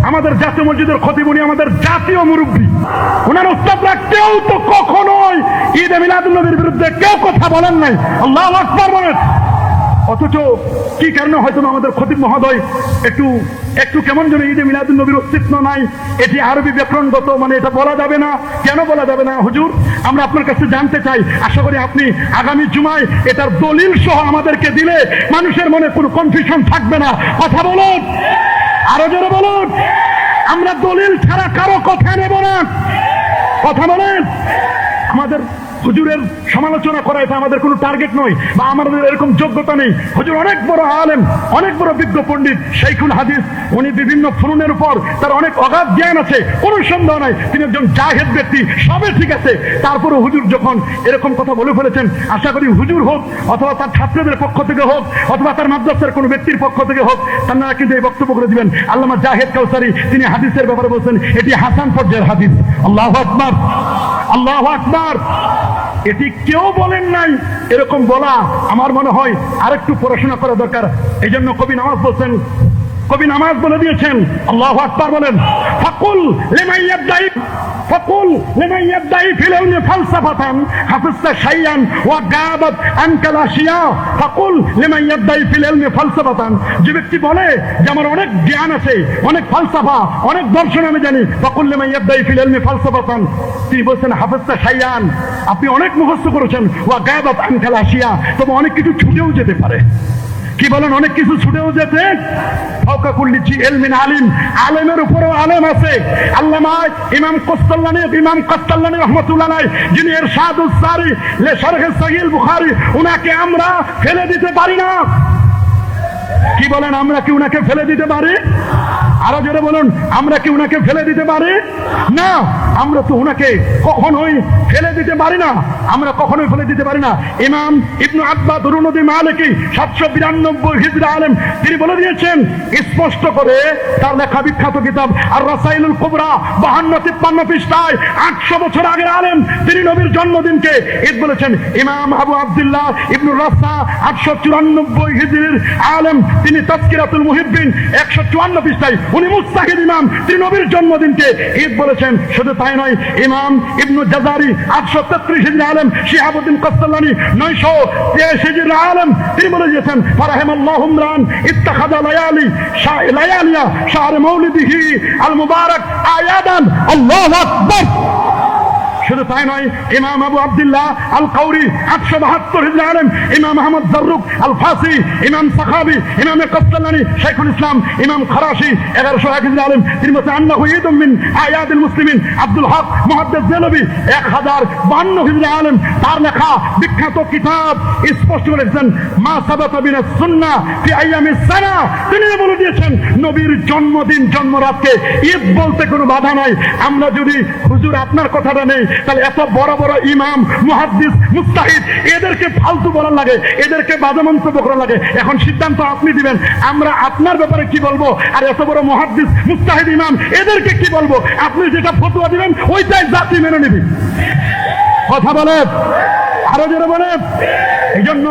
আমাদের জাতীয় মসজিদের খতিব, উনি আমাদের জাতীয় মুরব্বী, ওনার উস্তাদরা কেউ তো কখনোই ঈদে মিলাদুন নবীর বিরুদ্ধে কেউ কথা বলেন নাই। আল্লাহু আকবার বলেন। অথচ কি কারণে হয়তো আমাদের খতিব মহোদয় একটু কেমন যেন ঈদে মিলাদুন নবীর অস্তিত্ব নাই, এটি আরবি ব্যাকরণগত, মানে এটা বলা যাবে না। কেন বলা যাবে না হুজুর? আমরা আপনার কাছে জানতে চাই। আশা করি আপনি আগামী জুমায় এটার দলিল সহ আমাদেরকে দিলে মানুষের মনে কোনো কনফিউশন থাকবে না। কথা বলুন, আরো জোরে বলুন। আমরা দলিল ছাড়া কারো কথা নেব না। কথা বলেন। আমাদের হুজুরের সমালোচনা করা এটা আমাদের কোনো টার্গেট নয়, বা আমাদের এরকম যোগ্যতা নেই। হুজুর অনেক বড় আলেম, অনেক বড় বিজ্ঞ পণ্ডিত, শাইখুল হাদিস। উনি বিভিন্ন ফুনুনের উপর তার অনেক অগাধ জ্ঞান আছে, কোনো সন্দেহ নাই। তিনি একজন জাহেদ ব্যক্তি, সবে ঠিক আছে। তারপরে হুজুর যখন এরকম কথা বলে ফেলেছেন, আশা করি হুজুর হোক অথবা তার ছাত্রদের পক্ষ থেকে হোক অথবা তার মাদ্রাসার কোনো ব্যক্তির পক্ষ থেকে হোক, তারা কিন্তু এই বক্তব্য করে দিবেন। আল্লামা জাহেদ কাউসারি তিনি হাদিসের ব্যাপারে বলছেন এটি হাসান পর্যায়ের হাদিস। আল্লাহু আকবার, আল্লাহু আকবার। এটি কেউ বলেন নাই। এরকম বলা আমার মনে হয় আরেকটু পড়াশোনা করা দরকার। এই জন্য কবি নামাজ বলছেন, কবি নামাজ বলে দিয়েছেন। আল্লাহু আকবার বলেন। ফাকুল লিমান ইয়াবদাই, ফাকুল লিমান ইয়াবদাই ফিল ইলমি ফালসাফাতান হাফিজতা শাইয়ান ওয়া গাবাত আনকাল আশিয়া। ফাকুল লিমান ইয়াবদাই ফিল ইলমি ফালসাফাতান, যে ব্যক্তি বলে যে আমার অনেক জ্ঞান আছে, অনেক ফালসাফা, অনেক দর্শন আমি জানি, ফাকুল লিমান ইয়াবদাই ফিল ইলমি ফালসাফাতান, তিনি বলছেন হাফিজতা শাইয়ান, আপনি অনেক মুখস্থ করেছেন, ওয়া গাবাত আনকাল আশিয়া, তবে অনেক কিছু ছুটেও যেতে পারে। কি বলেন? অনেক কিছু ছুটেও যেতে। আলেমের উপরেও আলেম আছে। আল্লামা ইমাম কাস্তাল্লানী রাহমাতুল্লাহ আলাইহি, যিনি ইরশাদুস সারি লি শারহ সহিহ বুখারী, উনাকে আমরা ফেলে দিতে পারি না। কি বলেন? আমরা কি উনাকে ফেলে দিতে পারি? আরো জোরে বলুন, আমরা কি উনাকে ফেলে দিতে পারি না? আমরা তো উনাকে কখনোই ফেলে দিতে পারি না। আমরা কখনোই ফেলে দিতে পারি না। ইমাম ইবনু আব্বাদ রুনুদি মালিকি 792 হিজরি আলেম, তিনি বলে দিয়েছেন স্পষ্ট করে তার লেখা বিখ্যাত কিতাব আর রাসাইলুল কুবরা 52-53 পৃষ্ঠায় 800 বছর আগের আলেম, তিনি নবীর জন্মদিনকে ঈদ বলেছেন। ইমাম আবু আব্দুল্লাহ ইবনু রাসা 894 হিজরির আলেম, তিনি তাজকিরাতুল মুহিব্বিন 154 পৃষ্ঠায় উনি মুস্তাহিদ ইমাম, তিনি নবীর জন্মদিনকে ঈদ বলেছেন। শুধু তাই নয়, ইমাম ইবনু জাজারি 833 হিজরি আলেম, শিহাবুদ্দিন কাস্তাল্লানী 923 হিজরি আলেম, তিনি বলে দিয়েছেন ফারাহিমাল্লাহু ইমরান ইত্তাখাযা লায়ালিয়া শাহর মাউলিদিহি আল মুবারাক আয়াদান। আল্লাহু আকবার। শুধু তাই নয়, ইমাম আবু আব্দুল্লাহ আল কাউরি 872 হিজরি আলেম, ইমাম আহমদ জাররুক আল ফাসি, ইমাম সাখাবি, ইমাম কাস্তাল্লানী, শাইখুল ইসলাম, ইমাম খরাশি 1101 হিজরি আলেম, তিনি বলেছেন আন্নাহু ঈদুম মিন আয়াদিল মুসলিমিন। আব্দুল হক মুহাদ্দিস দেলভী 1052 হিজরি আলেম, তার লেখা বিখ্যাত কিতাব স্পষ্ট করেছেন মা সাবাতা মিনাস সুন্নাহ ফি আইয়ামিস সানা, তিনি বলে দিয়েছেন নবীর জন্মদিন জন্মরাতকে ঈদ বলতে কোনো বাধা নাই। আমরা যদি হুজুর আপনার কথাটা নেই, তাহলে এত বড় বড় ইমাম, মুহাদ্দিস, মুস্তাহিদ, এদেরকে ফালতু বলার লাগে, এদেরকে বাজে মন্তব্য করা লাগে। এখন সিদ্ধান্ত আপনি দিবেন, আমরা আপনার ব্যাপারে কি বলবো, আর এত বড় মুহাদ্দিস, মুস্তাহিদ, ইমাম, এদেরকে কি বলবো। আপনি যেটা ফতোয়া দিবেন ওইটাই জাতি মেনে নিবি। কথা বলে, আরো জোরে বলে। এই জন্য